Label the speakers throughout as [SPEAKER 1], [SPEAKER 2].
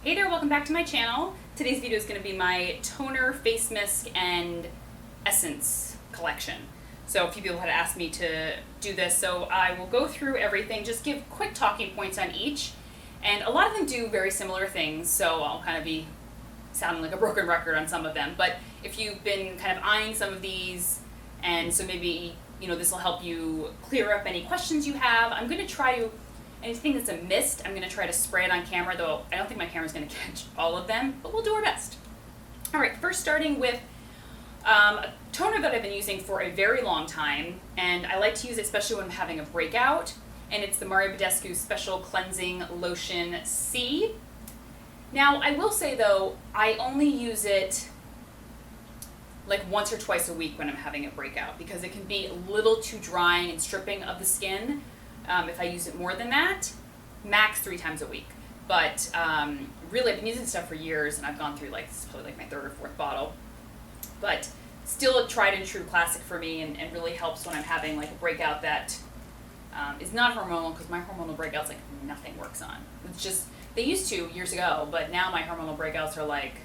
[SPEAKER 1] Hey there, welcome back to my channel. Today's video is going to be my toner, face mist, and essence collection. So a few people had asked me to do this, so I will go through everything, just give quick talking points on each. And a lot of them do very similar things, so I'll kind of be sounding like a broken record on some of them. But if you've been kind of eyeing some of these, and so maybe, this will help you clear up any questions you have. I'm going to try to, anything that's a mist, I'm going to try to spray it on camera, though I don't think my camera's going to catch all of them, but we'll do our best. All right, first starting with a toner that I've been using for a very long time, and I like to use it especially when I'm having a breakout, and it's the Badescu Special Cleansing Lotion C. Now, I will say, though, I only use it like once or twice a week when I'm having a breakout, because it can be a little too drying and stripping of the skin. If I use it more than that, max 3 times a week. But really, I've been using stuff for years, and I've gone through this is probably like my 3rd or 4th bottle. But still a tried and true classic for me, and really helps when I'm having like a breakout that is not hormonal, because my hormonal breakouts, like, nothing works on. It's just, they used to years ago, but now my hormonal breakouts are like,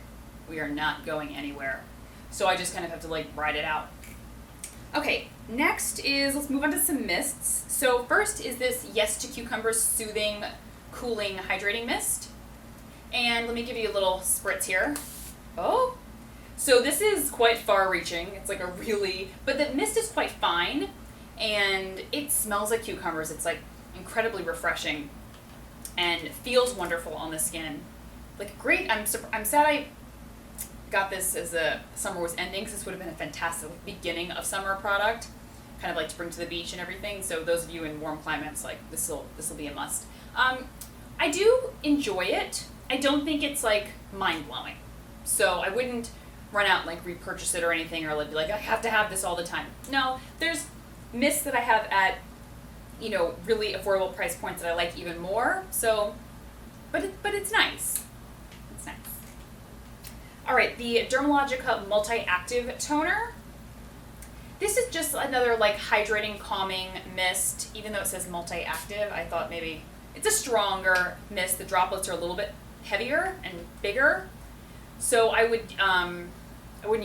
[SPEAKER 1] we are not going anywhere. So I just kind of have to like ride it out. Okay, next is, let's move on to some mists. So first is this Yes to Cucumber Soothing, Cooling, Hydrating Mist. And let me give you a little spritz here. Oh, so this is quite far-reaching. It's like a really, but the mist is quite fine, and it smells like cucumbers. It's like incredibly refreshing, and it feels wonderful on the skin. Like, great. I'm sad I got this as the summer was ending, because this would have been a fantastic beginning of summer product, kind of like to bring to the beach and everything. So those of you in warm climates, like, this will be a must. I do enjoy it. I don't think it's like mind-blowing, so I wouldn't run out and like repurchase it or anything, or like be like, I have to have this all the time. No, there's mists that I have at really affordable price points that I like even more. So, but it's nice. It's nice. All right, the Dermalogica Multi-Active Toner. This is just another like hydrating, calming mist. Even though it says multi-active, I thought maybe it's a stronger mist. The droplets are a little bit heavier and bigger. So I wouldn't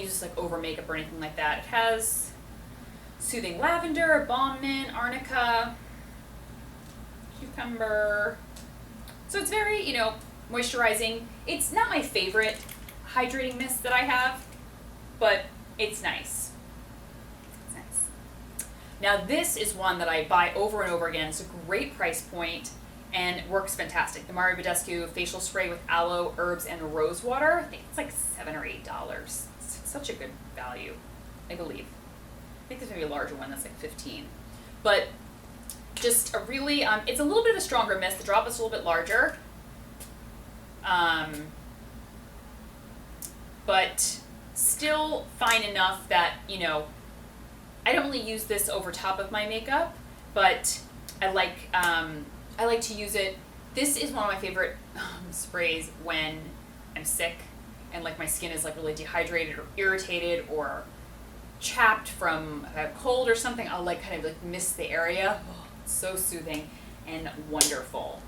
[SPEAKER 1] use this like over makeup or anything like that. It has soothing lavender, balm mint, arnica, cucumber. So it's very, moisturizing. It's not my favorite hydrating mist that I have, but it's nice. It's nice. Now this is one that I buy over and over again. It's a great price point and works fantastic. The Badescu facial spray with aloe, herbs, and rosewater. I think it's like $7 or $8. It's such a good value, I believe. I think there's maybe a larger one that's like $15. But just a really, it's a little bit of a stronger mist. The droplet's a little bit larger. But still fine enough that, I don't really use this over top of my makeup, but I like to use it. This is one of my favorite sprays when I'm sick and like my skin is like really dehydrated or irritated or chapped from a cold or something. I'll like kind of like mist the area. Oh, it's so soothing and wonderful.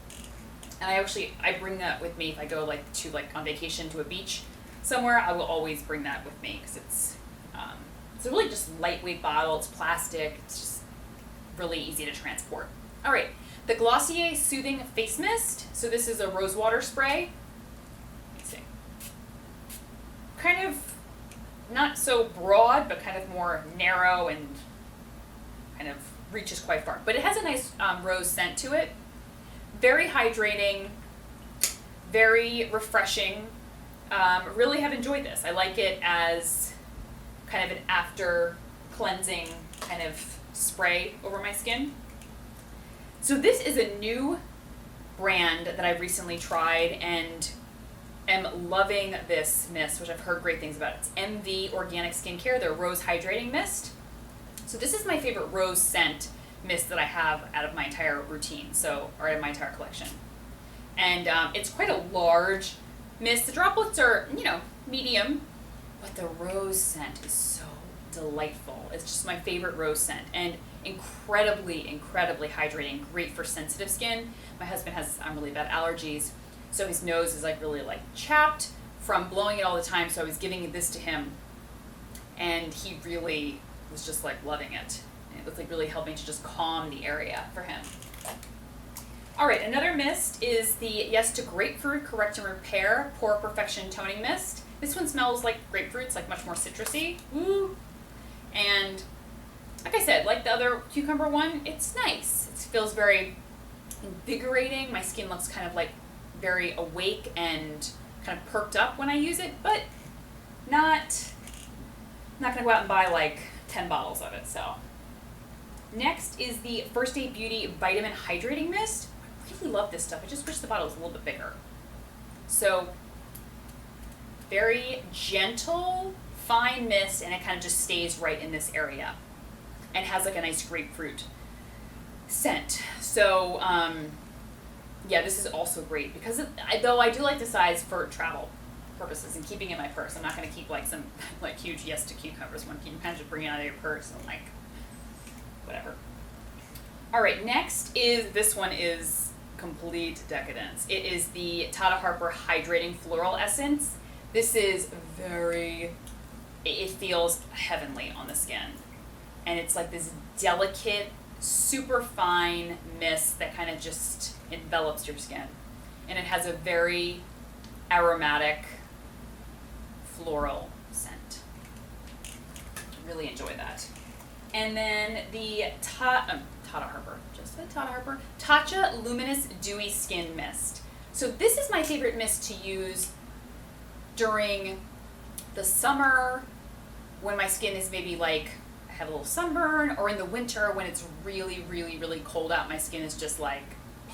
[SPEAKER 1] And I bring that with me if I go like to on vacation to a beach somewhere. I will always bring that with me, because it's a really just lightweight bottle. It's plastic. It's just really easy to transport. All right, the Glossier Soothing Face Mist. So this is a rosewater spray. Let's see. Kind of not so broad, but kind of more narrow and kind of reaches quite far. But it has a nice rose scent to it. Very hydrating, very refreshing. Really have enjoyed this. I like it as kind of an after cleansing kind of spray over my skin. So this is a new brand that I've recently tried and am loving this mist, which I've heard great things about. It's MV Organic Skincare, their Rose Hydrating Mist. So this is my favorite rose scent mist that I have out of my entire routine, or out of my entire collection. And it's quite a large mist. The droplets are, medium, but the rose scent is so delightful. It's just my favorite rose scent, and incredibly, incredibly hydrating, great for sensitive skin. My husband has really bad allergies, So his nose is like really like chapped from blowing it all the time. So I was giving this to him, and he really was just like loving it. And it was like really helping to just calm the area for him. All right, another mist is the Yes to Grapefruit Correct and Repair Pore Perfection Toning Mist. This one smells like grapefruit. It's like much more citrusy. Woo! And like I said, like the other cucumber one, it's nice. It feels very invigorating. My skin looks kind of like very awake and kind of perked up when I use it, but not gonna go out and buy like 10 bottles of it. So next is the First Aid Beauty Vitamin Hydrating Mist. I really love this stuff. I just wish the bottle was a little bit bigger. So very gentle, fine mist, and it kind of just stays right in this area and has like a nice grapefruit scent. So yeah, this is also great because though I do like the size for travel purposes and keeping it in my purse. I'm not going to keep like some like huge Yes to Cucumbers one. You can kind of just bring it out of your purse and like whatever. All right, next is, this one is complete decadence. It is the Tata Harper Hydrating Floral Essence. This is it feels heavenly on the skin. And it's like this delicate, super fine mist that kind of just envelops your skin. And it has a very aromatic floral scent. Really enjoy that. And then the Tata Harper, just the Tata Harper, Tatcha Luminous Dewy Skin Mist. So this is my favorite mist to use during the summer when my skin is maybe like, I have a little sunburn, or in the winter when it's really, really, really cold out, my skin is just like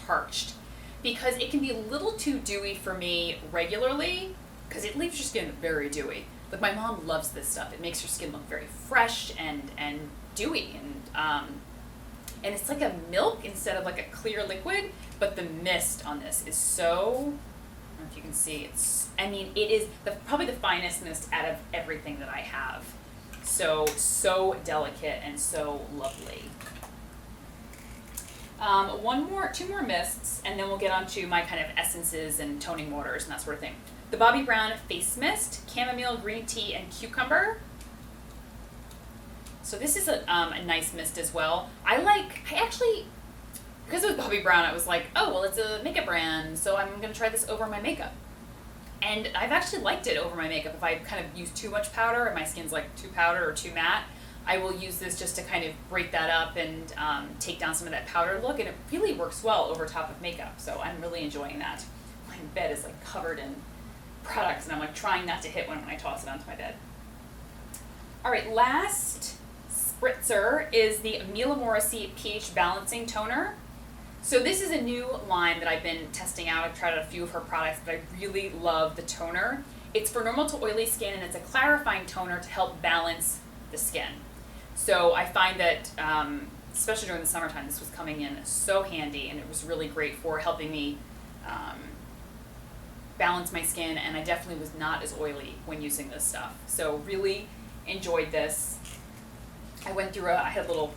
[SPEAKER 1] parched. Because it can be a little too dewy for me regularly, because it leaves your skin very dewy. Like my mom loves this stuff. It makes your skin look very fresh and dewy, and it's like a milk instead of like a clear liquid. But the mist on this is so, I don't know if you can see, it is probably the finest mist out of everything that I have. So delicate and so lovely. Two more mists, and then we'll get on to my kind of essences and toning waters and that sort of thing. The Bobbi Brown Face Mist, Chamomile, Green Tea, and Cucumber. So this is a nice mist as well. Because it was Bobbi Brown, I was like, oh, well, it's a makeup brand, so I'm going to try this over my makeup. And I've actually liked it over my makeup. If I kind of use too much powder and my skin's like too powder or too matte, I will use this just to kind of break that up and take down some of that powder look, and it really works well over top of makeup. So I'm really enjoying that. My bed is like covered in products, and I'm like trying not to hit one when I toss it onto my bed. All right, last spritzer is the Mila Morrissey pH Balancing Toner. So this is a new line that I've been testing out. I've tried out a few of her products, but I really love the toner. It's for normal to oily skin, and it's a clarifying toner to help balance the skin. So I find that, especially during the summertime, this was coming in so handy, and it was really great for helping me balance my skin, and I definitely was not as oily when using this stuff. So really enjoyed this. I had a little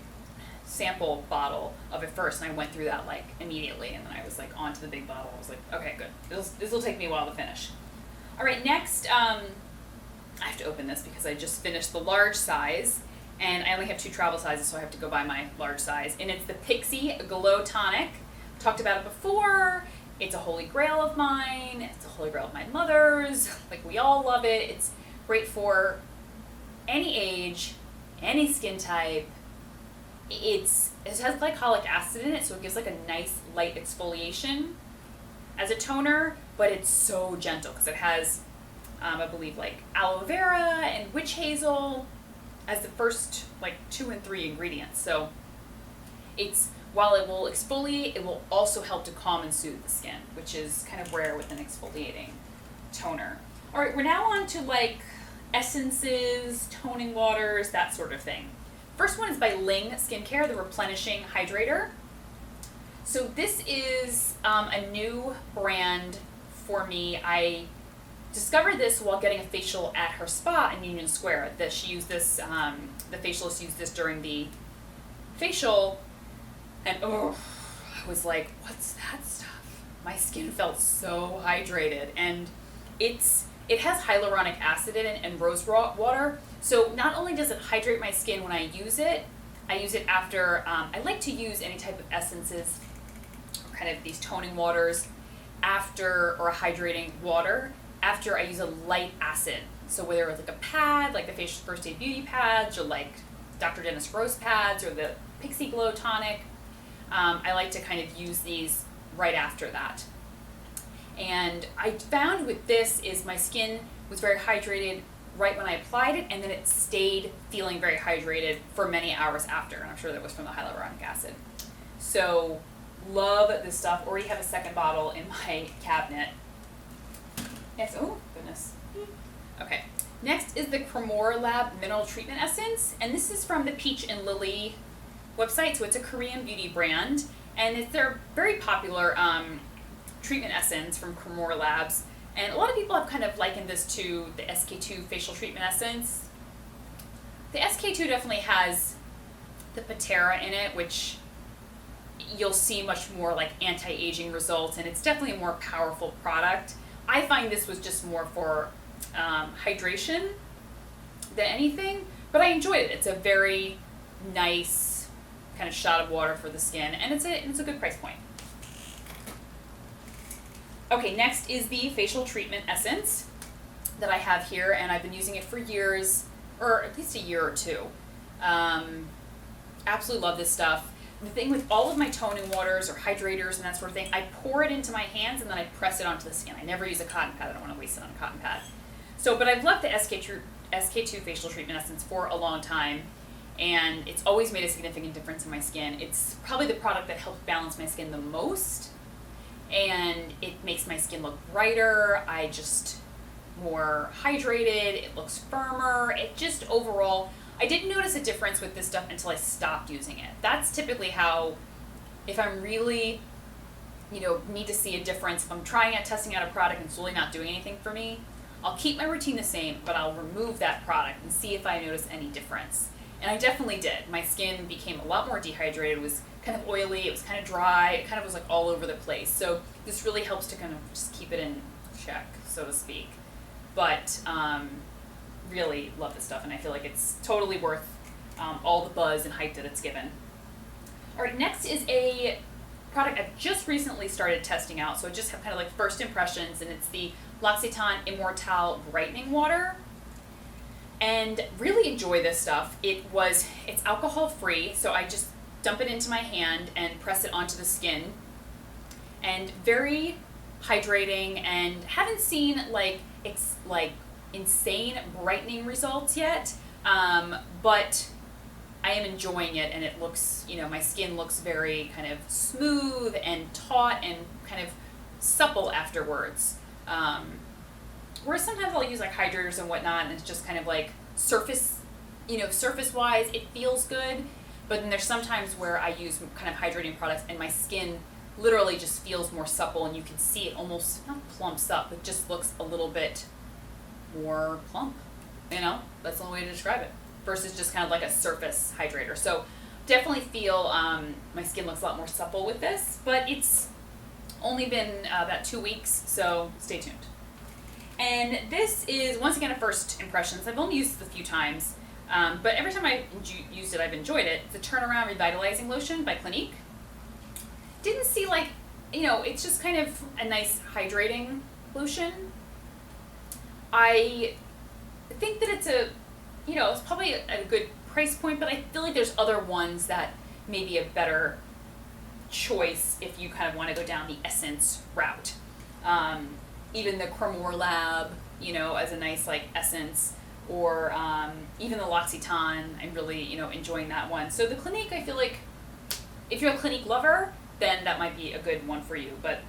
[SPEAKER 1] sample bottle of it first, and I went through that like immediately, and then I was like on to the big bottle. I was like, okay, good. This will take me a while to finish. All right, next, I have to open this because I just finished the large size, and I only have 2 travel sizes, so I have to go buy my large size. And it's the Pixi Glow Tonic. Talked about it before. It's a holy grail of mine. It's a holy grail of my mother's. Like, we all love it. It's great for any age, any skin type. It has glycolic acid in it, so it gives like a nice light exfoliation as a toner, but it's so gentle because it has, I believe, like aloe vera and witch hazel as the first like 2 and 3 ingredients. So while it will exfoliate, it will also help to calm and soothe the skin, which is kind of rare with an exfoliating toner. All right, we're now on to like essences, toning waters, that sort of thing. First one is by Ling Skincare, the Replenishing Hydrator. So this is a new brand for me. I discovered this while getting a facial at her spa in Union Square. That she used this, the facialist used this during the facial, and I was like, what's that stuff? my skin felt so hydrated, and it has hyaluronic acid in it and rosewater. So not only does it hydrate my skin when I use it after, I like to use any type of essences, or kind of these toning waters, after, or a hydrating water, after I use a light acid. So whether it's like a pad, like the Facial First Aid Beauty pads, or like Dr. Dennis Gross pads, or the Pixi Glow Tonic, I like to kind of use these right after that. And I found with this is my skin was very hydrated right when I applied it, and then it stayed feeling very hydrated for many hours after, and I'm sure that was from the hyaluronic acid. So love this stuff. Already have a second bottle in my cabinet. Yes, oh goodness. Okay, next is the Cremolab Mineral Treatment Essence, and this is from the Peach and Lily website, so it's a Korean beauty brand, and it's their very popular treatment essence from Cremolabs. And a lot of people have kind of likened this to the SK2 facial treatment essence. The SK2 definitely has the Patera in it, which you'll see much more like anti-aging results, and it's definitely a more powerful product. I find this was just more for hydration than anything, but I enjoyed it. It's a very nice kind of shot of water for the skin, and it's a good price point. Okay, next is the facial treatment essence that I have here, and I've been using it for years, or at least a year or two. Absolutely love this stuff. The thing with all of my toning waters or hydrators and that sort of thing, I pour it into my hands and then I press it onto the skin. I never use a cotton pad. I don't want to waste it on a cotton pad. So, but I've loved the SK2 facial treatment essence for a long time, and it's always made a significant difference in my skin. It's probably the product that helps balance my skin the most, and it makes my skin look brighter. I just more hydrated. It looks firmer. It just overall, I didn't notice a difference with this stuff until I stopped using it. That's typically how, if I'm really, need to see a difference, if I'm testing out a product and it's really not doing anything for me, I'll keep my routine the same, but I'll remove that product and see if I notice any difference. And I definitely did. My skin became a lot more dehydrated. It was kind of oily, it was kind of dry, it kind of was like all over the place. So this really helps to kind of just keep it in check, so to speak. But really love this stuff, and I feel like it's totally worth all the buzz and hype that it's given. All right, next is a product I've just recently started testing out, so I just have kind of like first impressions, and it's the L'Occitane Immortelle Brightening Water. And really enjoy this stuff. It's alcohol free, so I just dump it into my hand and press it onto the skin. And very hydrating, and haven't seen like insane brightening results yet, but I am enjoying it, and it looks, my skin looks very kind of smooth and taut and kind of supple afterwards. Whereas sometimes I'll use like hydrators and whatnot, and it's just kind of like surface wise, it feels good. But then there's sometimes where I use kind of hydrating products and my skin literally just feels more supple, and you can see it almost not plumps up, but just looks a little bit more plump. That's the only way to describe it. Versus just kind of like a surface hydrator. So definitely feel my skin looks a lot more supple with this, but it's only been about 2 weeks, so stay tuned. And this is, once again, a first impressions. I've only used this a few times, but every time I've used it, I've enjoyed it. It's a Turnaround Revitalizing Lotion by Clinique. Didn't see it's just kind of a nice hydrating lotion. I think that it's it's probably a good price point, but I feel like there's other ones that may be a better choice if you kind of want to go down the essence route. Even the Cremolab, as a nice essence, or even the L'Occitane, I'm really enjoying that one. So the Clinique, I feel like if you're a Clinique lover, then that might be a good one for you. But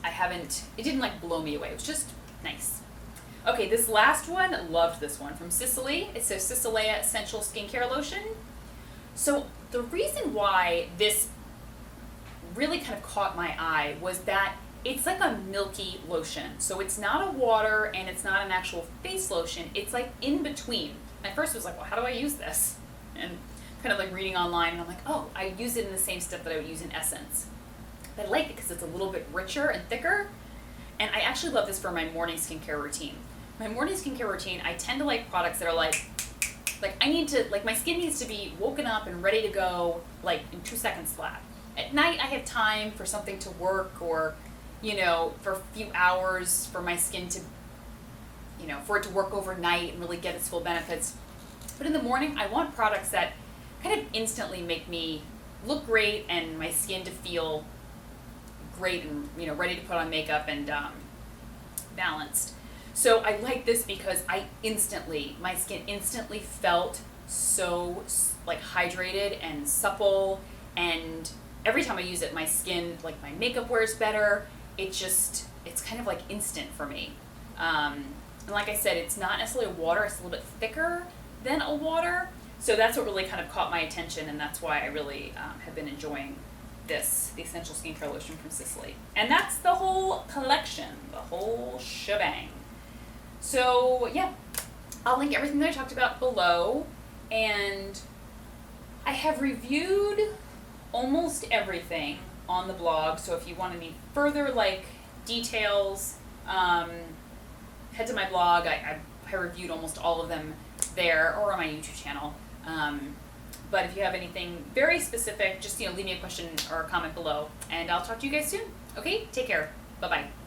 [SPEAKER 1] it didn't blow me away. It was just nice. Okay, this last one, loved this one from Sisley. It's a Sisley Essential Skincare Lotion. So the reason why this really kind of caught my eye was that it's like a milky lotion. So it's not a water and it's not an actual face lotion. It's like in between. At first I was like, well, how do I use this? And kind of reading online, and I'm like, oh, I use it in the same step that I would use in Essence. But I like it because it's a little bit richer and thicker. And I actually love this for my morning skincare routine. My morning skincare routine, I tend to like products that are like I need to, like my skin needs to be woken up and ready to go like in 2 seconds flat. At night I have time for something to work or, you know, for a few hours for my skin to, you know, for it to work overnight and really get its full benefits. But in the morning, I want products that kind of instantly make me look great and my skin to feel great and, you know, ready to put on makeup and balanced. So I like this because my skin instantly felt so like hydrated and supple, and every time I use it, my skin, like my makeup wears better. It's kind of like instant for me. And like I said, it's not necessarily a water, it's a little bit thicker than a water. So that's what really kind of caught my attention, and that's why I really have been enjoying the Essential Skincare Lotion from Sisley. And that's the whole collection, the whole shebang. So yeah, I'll link everything that I talked about below, and I have reviewed almost everything on the blog, so if you want any further like details, head to my blog. I reviewed almost all of them there or on my YouTube channel. But if you have anything very specific, just leave me a question or a comment below, and I'll talk to you guys soon. Okay, take care. Bye-bye.